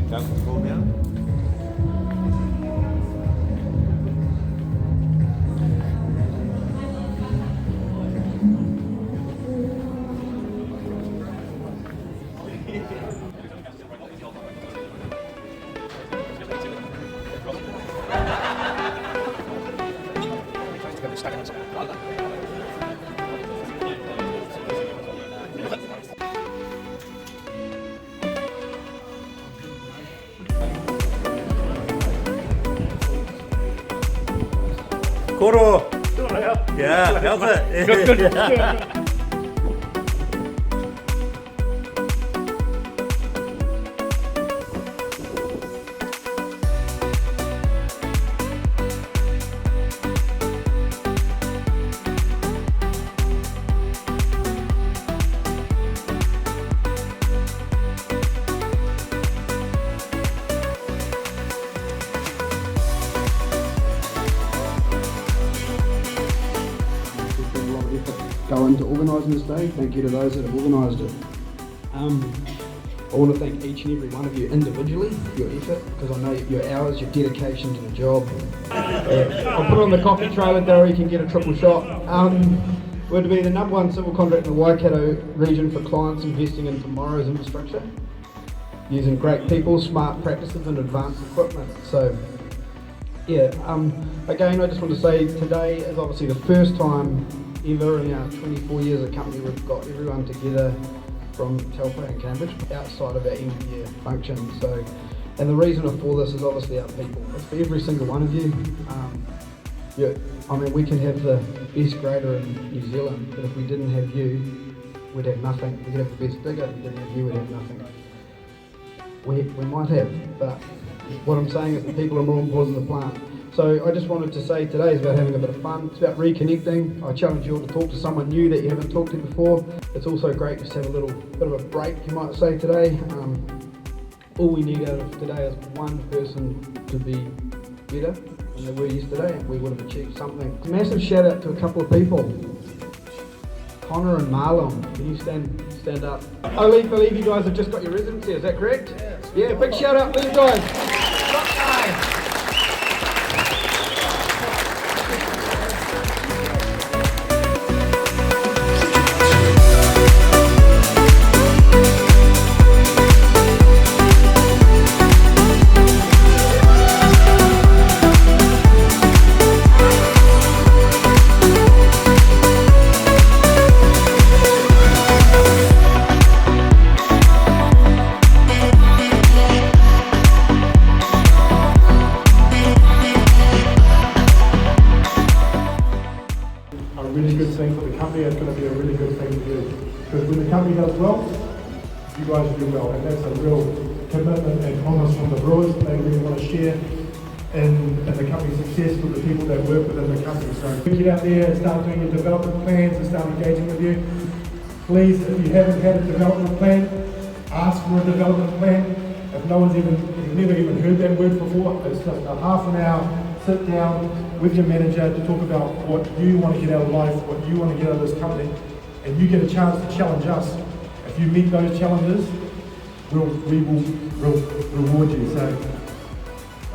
Comfortable now? Koro! Yeah, how's it? Good. Go into organising this day. Thank you to those that have organised it. I want to thank each and every one of you individually for your effort, because I know your hours, your dedication to the job. I'll put on the coffee trailer, Daryl, you can get a triple shot. We're to be the #1 civil contract in the Waikato region for clients investing in tomorrow's infrastructure, using great people, smart practices and advanced equipment. So yeah, again I just want to say today is obviously the first time ever in our 24 years of company we've got everyone together from Telford and Cambridge outside of our end of year function. So, and the reason for this is obviously our people. It's for every single one of you. Yeah, I mean, we can have the best grader in New Zealand, but if we didn't have you, we'd have nothing. We could have the best digger, if we didn't have you, we'd have nothing. We might have, but what I'm saying is the people are more important than the plant. So I just wanted to say today is about having a bit of fun. It's about reconnecting. I challenge you all to talk to someone new that you haven't talked to before. It's also great just to have a little bit of a break, you might say, today. All we need out of today is one person to be better than they were yesterday, and we would have achieved something. Massive shout out to a couple of people. Connor and Marlon, can you stand up? I believe you guys have just got your residency, is that correct? Yeah, big shout out to you guys. A really good thing for the company. It's going to be a really good thing for you, because when the company does well, you guys do well, and that's a real commitment and promise from the brewers. They really want to share in the company's success with the people that work within the company. So get out there and start doing your development plans and start engaging with you. Please, if you haven't had a development plan, ask for a development plan. If no one's you've never even heard that word before, it's just a half an hour sit down with your manager to talk about what you want to get out of life, what you want to get out of this company, and you get a chance to challenge us. If you meet those challenges, we will reward you. So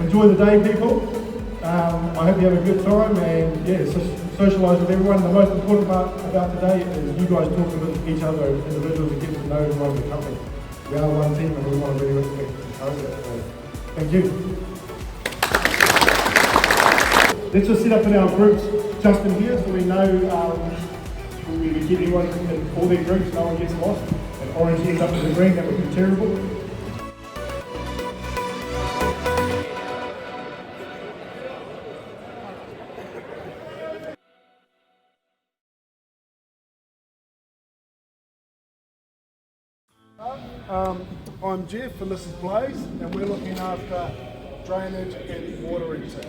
enjoy the day, people. I hope you have a good time, and yeah, socialise with everyone. The most important part about today is you guys talking with each other, individuals, and getting to know and run the company. We are one team, and we want to really respect and encourage that. So, thank you. Let's just set up in our groups just in here, so we know when we get everyone in all their groups, no one gets lost. And orange ends up with the green, that would be terrible. I'm Jeff and this is Blaze, and we're looking after drainage and water intake.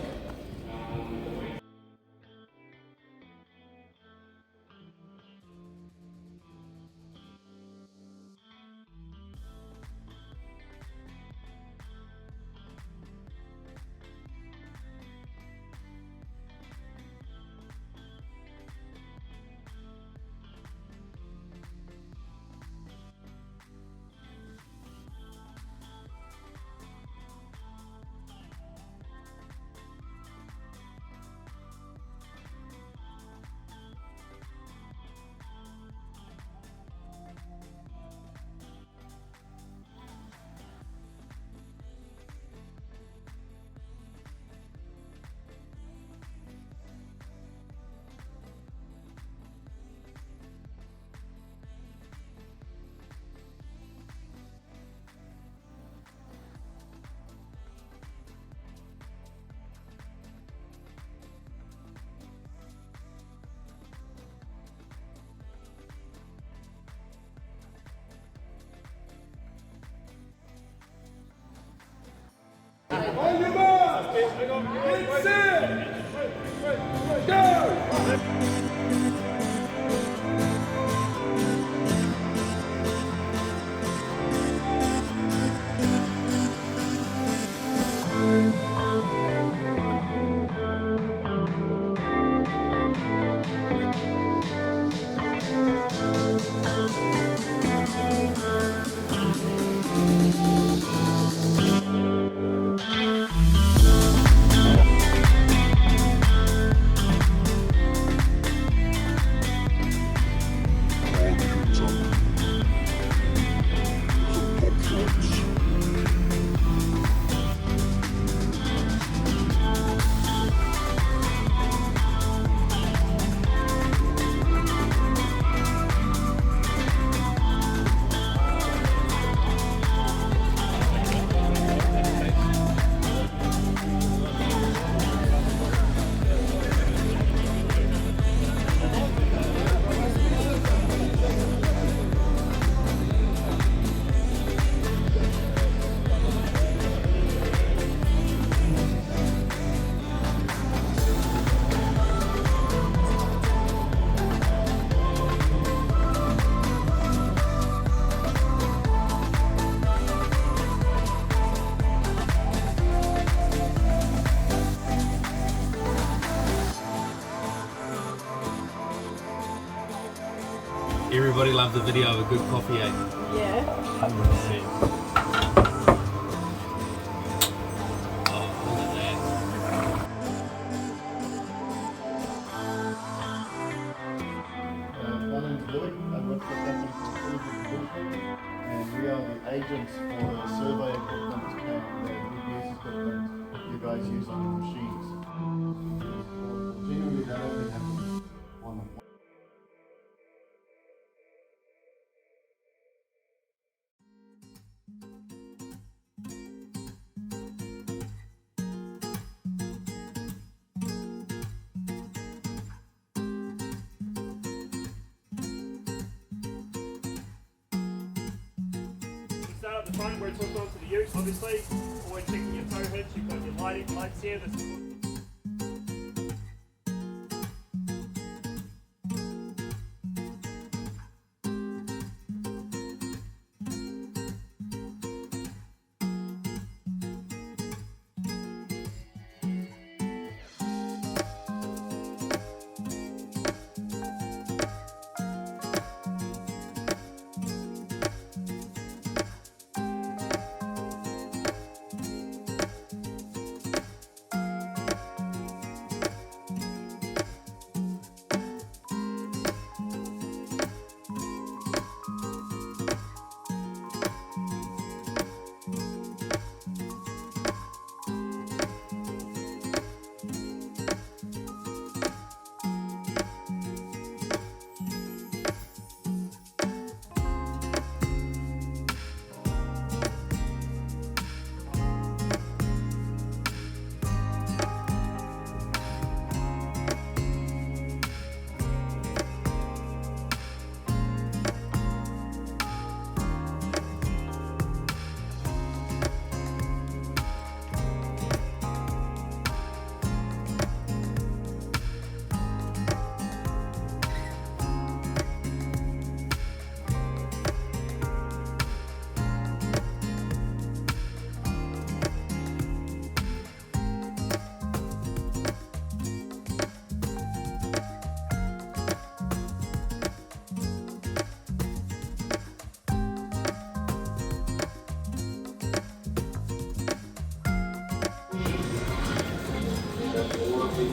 Get set! Go! Everybody loved the video of a good coffee, eh? Yeah. 100%. Oh, look at that. My name's Billy. I work for a company called Bullfrog, and we are the agents for the survey equipment and the GPS equipment you guys use on your machines. Generally, that only happens on a Start at the front where it's hooked onto the ute, obviously. Or when checking your tow hitch, you've got your lights here.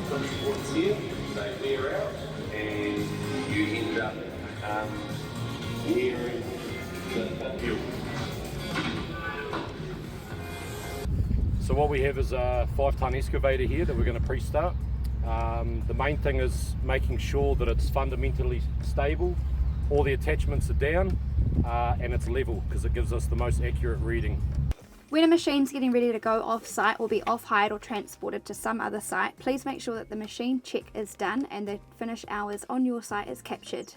Transports here, they wear out, and you end up nearing the fuel. So what we have is a 5-ton excavator here that we're going to pre-start. The main thing is making sure that it's fundamentally stable, all the attachments are down, and it's level because it gives us the most accurate reading. When a machine's getting ready to go off-site or be off-hired or transported to some other site, please make sure that the machine check is done and the finish hours on your site is captured.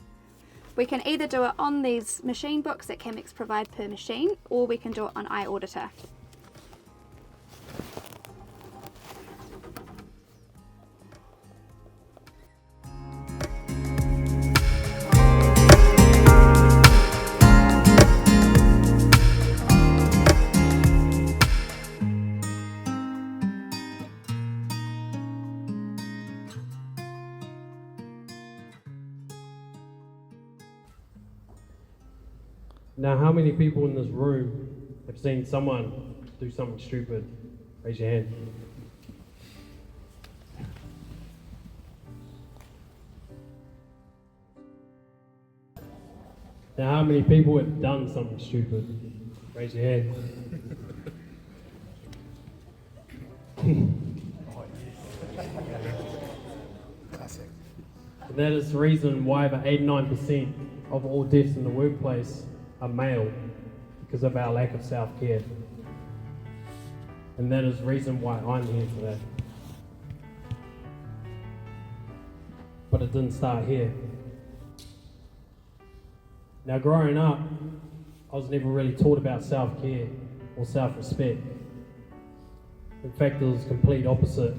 We can either do it on these machine books that Camex provide per machine, or we can do it on iAuditor. Now, how many people in this room have seen someone do something stupid? Raise your hand. Now, how many people have done something stupid? Raise your hand. And that is the reason why over 89% of all deaths in the workplace are male, because of our lack of self-care. And that is the reason why I'm here today. But it didn't start here. Now, growing up, I was never really taught about self-care or self-respect. In fact, it was the complete opposite.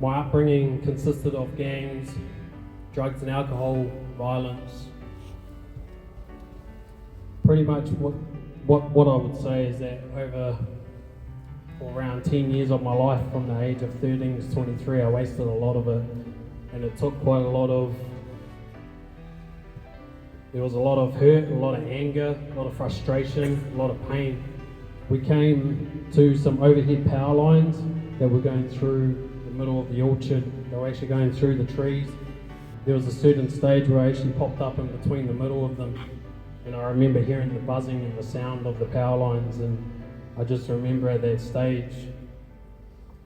My upbringing consisted of gangs, drugs and alcohol, violence. Pretty much what I would say is that over around 10 years of my life, from the age of 13 to 23, I wasted a lot of it. And it took quite a lot of, there was a lot of hurt, a lot of anger, a lot of frustration, a lot of pain. We came to some overhead power lines that were going through the middle of the orchard. They were actually going through the trees. There was a certain stage where I actually popped up in between the middle of them, and I remember hearing the buzzing and the sound of the power lines, and I just remember at that stage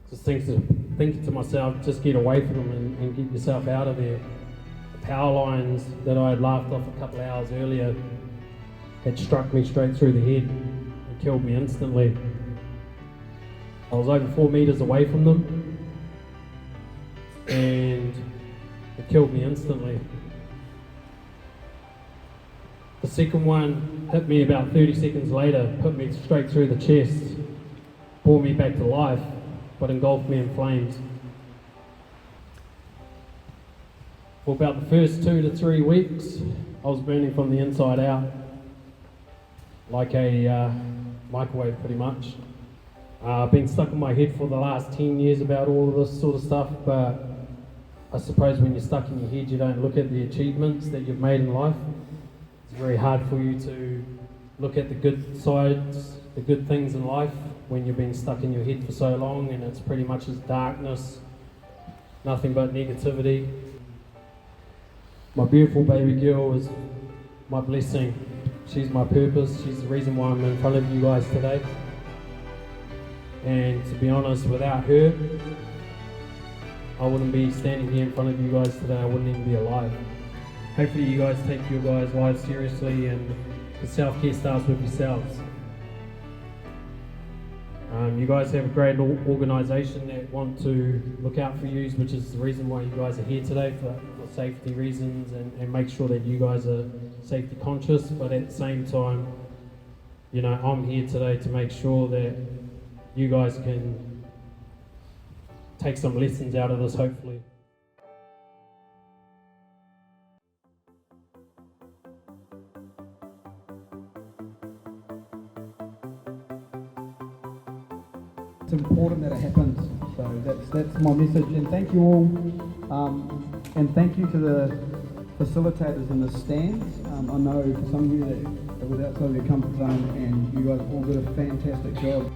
just thinking to myself, just get away from them and get yourself out of there. The power lines that I had laughed off a couple of hours earlier had struck me straight through the head and killed me instantly. I was over 4 meters away from them, and it killed me instantly. The second one hit me about 30 seconds later, put me straight through the chest, brought me back to life, but engulfed me in flames. For about the first 2 to 3 weeks, I was burning from the inside out, like a microwave pretty much. I've been stuck in my head for the last 10 years about all of this sort of stuff, but I suppose when you're stuck in your head, you don't look at the achievements that you've made in life. It's very hard for you to look at the good sides, the good things in life, when you've been stuck in your head for so long and it's pretty much just darkness, nothing but negativity. My beautiful baby girl is my blessing. She's my purpose. She's the reason why I'm in front of you guys today. And to be honest, without her, I wouldn't be standing here in front of you guys today. I wouldn't even be alive. Hopefully you guys take your guys' lives seriously, and the self-care starts with yourselves. You guys have a great organisation that want to look out for you, which is the reason why you guys are here today, for safety reasons, and make sure that you guys are safety conscious. But at the same time, you know, I'm here today to make sure that you guys can take some lessons out of this, hopefully. It's important that it happens, so that's my message. And thank you all, and thank you to the facilitators in the stands. I know for some of you that it was outside of your comfort zone, and you guys all did a fantastic job.